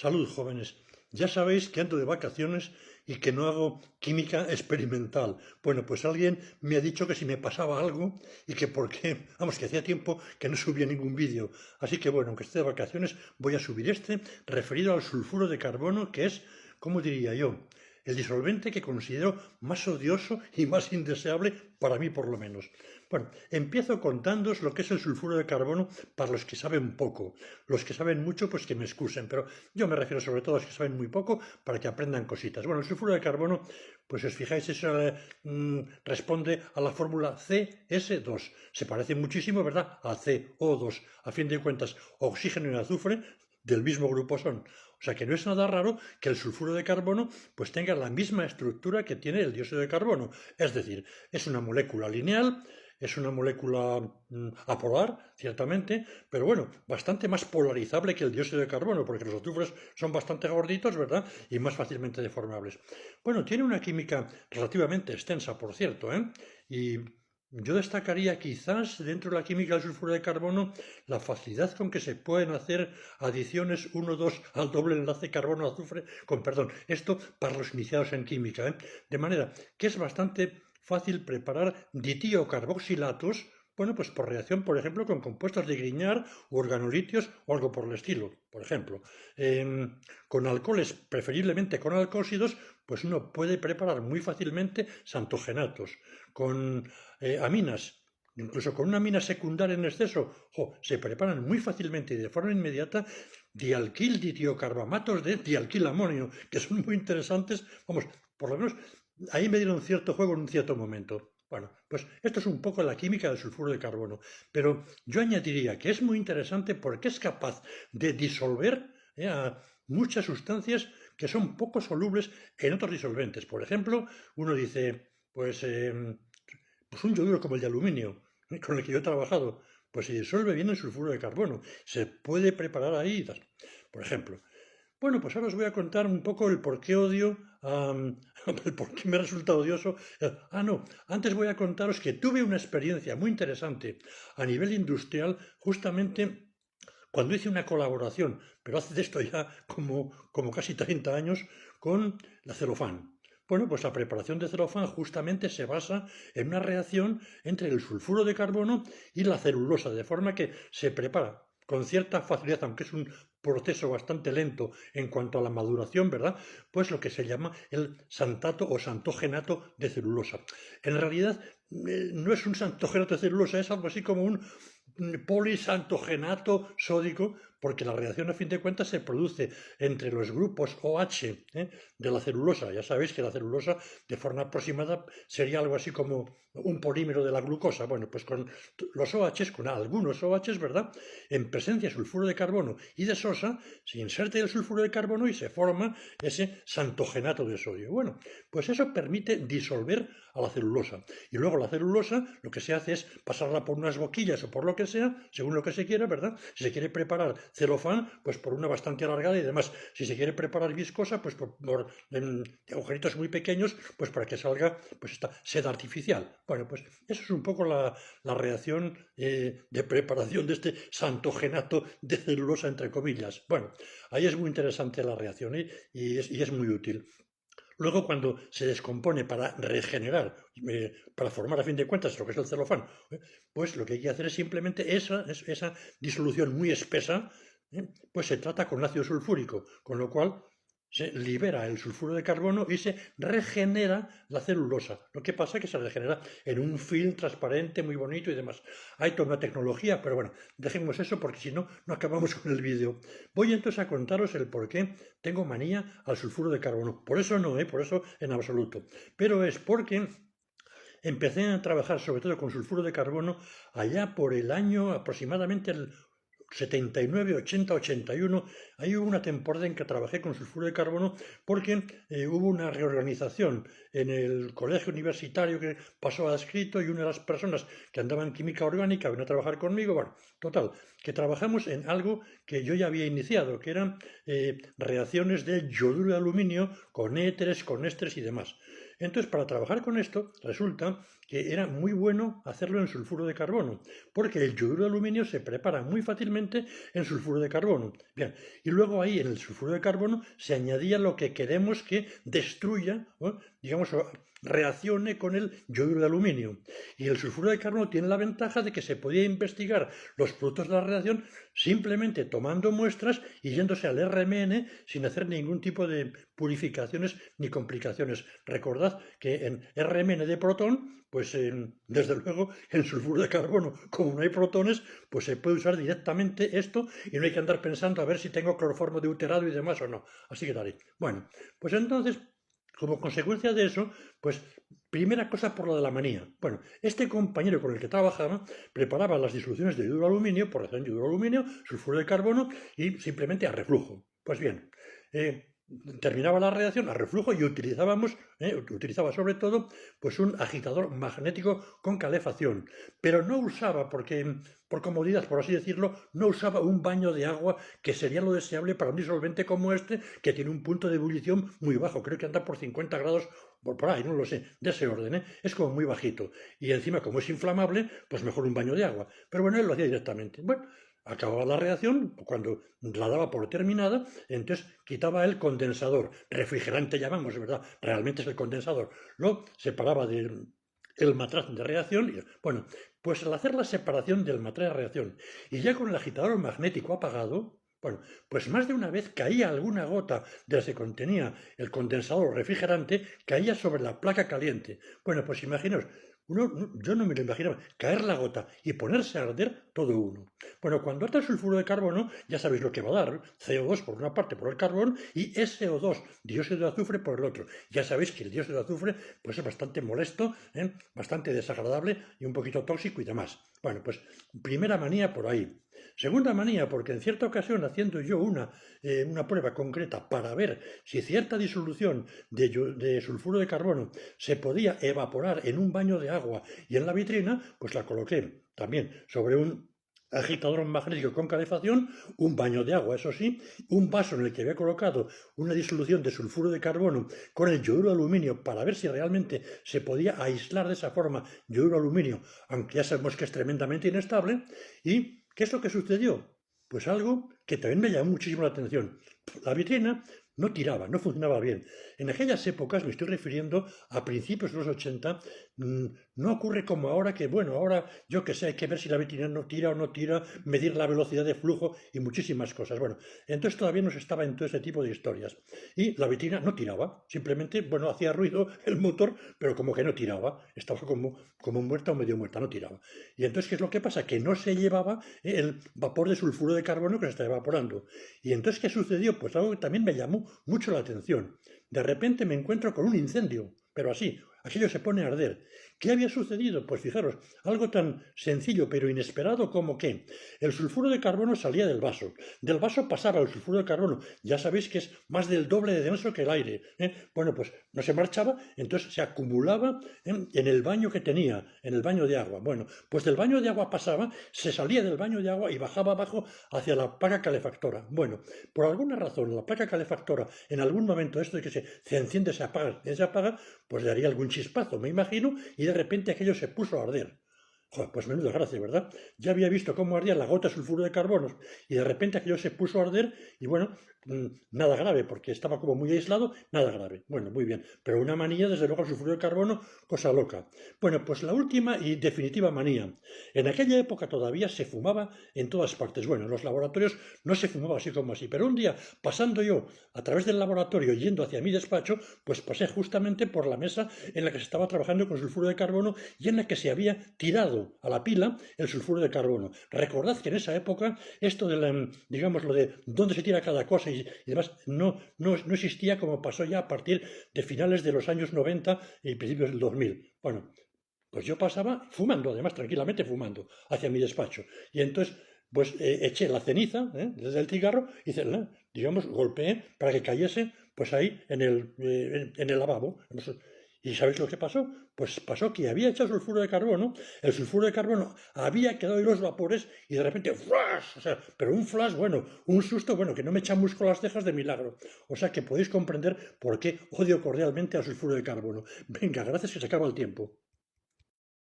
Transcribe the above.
Salud, jóvenes. Ya sabéis que ando de vacaciones y que no hago química experimental. Bueno, pues alguien me ha dicho que si me pasaba algo y que por qué, vamos, que hacía tiempo que no subía ningún vídeo. Así que bueno, aunque esté de vacaciones, voy a subir este referido al sulfuro de carbono, que es, ¿cómo diría yo?, el disolvente que considero más odioso y más indeseable para mí, por lo menos. Bueno, empiezo contándoos lo que es el sulfuro de carbono para los que saben poco. Los que saben mucho, pues que me excusen, pero yo me refiero sobre todo a los que saben muy poco para que aprendan cositas. Bueno, el sulfuro de carbono, pues si os fijáis, eso responde a la fórmula CS2. Se parece muchísimo, ¿verdad?, a CO2. A fin de cuentas, oxígeno y azufre del mismo grupo son. O sea que no es nada raro que el sulfuro de carbono pues tenga la misma estructura que tiene el dióxido de carbono. Es decir, es una molécula lineal, es una molécula apolar, ciertamente, pero bueno, bastante más polarizable que el dióxido de carbono, porque los azufres son bastante gorditos, ¿verdad?, y más fácilmente deformables. Bueno, tiene una química relativamente extensa, por cierto, y yo destacaría quizás dentro de la química del sulfuro de carbono la facilidad con que se pueden hacer adiciones 1,2 al doble enlace carbono-azufre con, perdón, esto para los iniciados en química, de manera que es bastante fácil preparar ditiocarboxilatos, bueno, pues por reacción, por ejemplo, con compuestos de Grignard o organolitios o algo por el estilo, por ejemplo. Con alcoholes, preferiblemente con alcóxidos, pues uno puede preparar muy fácilmente santogenatos. Con aminas, incluso con una amina secundaria en exceso, se preparan muy fácilmente y de forma inmediata dialquil ditiocarbamatos de dialquilamonio, que son muy interesantes, vamos, por lo menos ahí me dieron cierto juego en un cierto momento. Bueno, pues esto es un poco la química del sulfuro de carbono, pero yo añadiría que es muy interesante porque es capaz de disolver a muchas sustancias que son poco solubles en otros disolventes. Por ejemplo, uno dice, pues un yoduro como el de aluminio, con el que yo he trabajado, pues se disuelve bien el sulfuro de carbono. Se puede preparar ahí, por ejemplo. Bueno, pues ahora os voy a contar un poco el por qué odio, el por qué me resulta odioso. No, antes voy a contaros que tuve una experiencia muy interesante a nivel industrial, justamente cuando hice una colaboración, pero hace de esto ya como casi 30 años, con la celofán. Bueno, pues la preparación de celofán justamente se basa en una reacción entre el sulfuro de carbono y la celulosa, de forma que se prepara con cierta facilidad, aunque es un proceso bastante lento en cuanto a la maduración, ¿verdad?, pues lo que se llama el santato o santogenato de celulosa. En realidad no es un santogenato de celulosa, es algo así como un polisantogenato sódico, porque la reacción a fin de cuentas se produce entre los grupos OH de la celulosa. Ya sabéis que la celulosa de forma aproximada sería algo así como un polímero de la glucosa. Bueno, pues con los OH, con algunos OH, ¿verdad?, en presencia de sulfuro de carbono y de sosa, se inserta el sulfuro de carbono y se forma ese santogenato de sodio. Bueno, pues eso permite disolver a la celulosa. Y luego la celulosa lo que se hace es pasarla por unas boquillas o por lo que sea, según lo que se quiera, ¿verdad? Si se quiere preparar celofán, pues por una bastante alargada y demás. Si se quiere preparar viscosa, pues por agujeritos muy pequeños, pues para que salga pues esta seda artificial. Bueno, pues eso es un poco la reacción de preparación de este santogenato de celulosa, entre comillas. Bueno, ahí es muy interesante la reacción y es muy útil. Luego, cuando se descompone para regenerar, para formar a fin de cuentas lo que es el celofán, pues lo que hay que hacer es simplemente esa disolución muy espesa, pues se trata con ácido sulfúrico, con lo cual se libera el sulfuro de carbono y se regenera la celulosa. Lo que pasa es que se regenera en un film transparente, muy bonito y demás. Hay toda una tecnología, pero bueno, dejemos eso porque si no, no acabamos con el vídeo. Voy entonces a contaros el por qué tengo manía al sulfuro de carbono. Por eso no, por eso en absoluto. Pero es porque empecé a trabajar sobre todo con sulfuro de carbono allá por el año aproximadamente el 79, 80, 81, ahí hubo una temporada en que trabajé con sulfuro de carbono porque hubo una reorganización en el colegio universitario que pasó a adscrito y una de las personas que andaba en química orgánica vino a trabajar conmigo. Bueno, total, que trabajamos en algo que yo ya había iniciado, que eran reacciones de yoduro de aluminio con éteres, con ésteres y demás. Entonces, para trabajar con esto, resulta que era muy bueno hacerlo en sulfuro de carbono, porque el yoduro de aluminio se prepara muy fácilmente en sulfuro de carbono. Bien, y luego ahí en el sulfuro de carbono se añadía lo que queremos que destruya, ¿no? Digamos, reaccione con el yoduro de aluminio. Y el sulfuro de carbono tiene la ventaja de que se podía investigar los productos de la reacción simplemente tomando muestras y yéndose al RMN sin hacer ningún tipo de purificaciones ni complicaciones. Recordad que en RMN de protón, pues desde luego en sulfuro de carbono, como no hay protones, pues se puede usar directamente esto y no hay que andar pensando a ver si tengo cloroformo deuterado y demás o no. Así que tal. Bueno, pues entonces, como consecuencia de eso, pues primera cosa por lo de la manía. Bueno, este compañero con el que trabajaba preparaba las disoluciones de yoduro de aluminio, por reacción de yoduro de aluminio, sulfuro de carbono y simplemente a reflujo. Pues bien, terminaba la reacción a reflujo y utilizaba sobre todo pues un agitador magnético con calefacción, pero no usaba, porque por comodidad, por así decirlo, no usaba un baño de agua, que sería lo deseable para un disolvente como este, que tiene un punto de ebullición muy bajo, creo que anda por 50 grados, por ahí, no lo sé, de ese orden, ¿eh? Es como muy bajito, y encima como es inflamable, pues mejor un baño de agua, pero bueno, él lo hacía directamente. Bueno, acababa la reacción, cuando la daba por terminada, entonces quitaba el condensador, refrigerante llamamos, ¿verdad? Realmente es el condensador. Lo separaba del matraz de reacción. Y, bueno, pues al hacer la separación del matraz de reacción y ya con el agitador magnético apagado, bueno, pues más de una vez caía alguna gota de la que contenía el condensador refrigerante, caía sobre la placa caliente. Bueno, pues imaginaos, yo no me lo imaginaba, caer la gota y ponerse a arder todo uno. Bueno, cuando ata el sulfuro de carbono, ya sabéis lo que va a dar, CO2 por una parte por el carbón y SO2, dióxido de azufre, por el otro. Ya sabéis que el dióxido de azufre pues, es bastante molesto, bastante desagradable y un poquito tóxico y demás. Bueno, pues primera manía por ahí. Segunda manía, porque en cierta ocasión, haciendo yo una prueba concreta para ver si cierta disolución de sulfuro de carbono se podía evaporar en un baño de agua y en la vitrina, pues la coloqué también sobre un agitador magnético con calefacción, un baño de agua, eso sí, un vaso en el que había colocado una disolución de sulfuro de carbono con el yoduro de aluminio para ver si realmente se podía aislar de esa forma yoduro de aluminio, aunque ya sabemos que es tremendamente inestable. ¿Y qué es lo que sucedió? Pues algo que también me llamó muchísimo la atención. La vitrina no tiraba, no funcionaba bien. En aquellas épocas, me estoy refiriendo a principios de los 80, no ocurre como ahora, que bueno, ahora yo que sé, hay que ver si la vitrina no tira o no tira, medir la velocidad de flujo y muchísimas cosas. Bueno, entonces todavía no se estaba en todo ese tipo de historias. Y la vitrina no tiraba, simplemente, bueno, hacía ruido el motor, pero como que no tiraba, estaba como muerta o medio muerta, no tiraba. Y entonces, ¿qué es lo que pasa? Que no se llevaba el vapor de sulfuro de carbono que se está evaporando. Y entonces, ¿qué sucedió? Pues algo que también me llamó mucho la atención. De repente me encuentro con un incendio, pero así, aquello se pone a arder. ¿Qué había sucedido? Pues fijaros, algo tan sencillo pero inesperado como que el sulfuro de carbono salía del vaso pasaba el sulfuro de carbono, ya sabéis que es más del doble de denso que el aire, Bueno, pues no se marchaba, entonces se acumulaba en el baño que tenía, en el baño de agua. Bueno, pues del baño de agua pasaba, se salía del baño de agua y bajaba abajo hacia la placa calefactora. Bueno, por alguna razón la placa calefactora en algún momento esto de que se enciende, se apaga, pues le haría algún chispazo, me imagino, y de repente aquello se puso a arder. Joder, pues menuda gracia, ¿verdad? Ya había visto cómo ardía la gota de sulfuro de carbono y de repente aquello se puso a arder y bueno, nada grave, porque estaba como muy aislado, nada grave. Bueno, muy bien, pero una manía, desde luego, el sulfuro de carbono, cosa loca. Bueno, pues la última y definitiva manía. En aquella época todavía se fumaba en todas partes. Bueno, en los laboratorios no se fumaba así como así, pero un día, pasando yo a través del laboratorio yendo hacia mi despacho, pues pasé justamente por la mesa en la que se estaba trabajando con sulfuro de carbono y en la que se había tirado a la pila el sulfuro de carbono. Recordad que en esa época esto de digamos, lo de dónde se tira cada cosa y demás no existía, como pasó ya a partir de finales de los años 90 y principios del 2000. Bueno, pues yo pasaba fumando, además tranquilamente fumando, hacia mi despacho. Y entonces, pues eché la ceniza desde el cigarro y, digamos, golpeé para que cayese pues ahí en el lavabo. ¿Y sabéis lo que pasó? Pues pasó que había echado sulfuro de carbono, el sulfuro de carbono había quedado en los vapores y de repente ¡flash! O sea, pero un flash, bueno, un susto, bueno, que no me chamusco las cejas de milagro. O sea que podéis comprender por qué odio cordialmente al sulfuro de carbono. Venga, gracias, que se acaba el tiempo.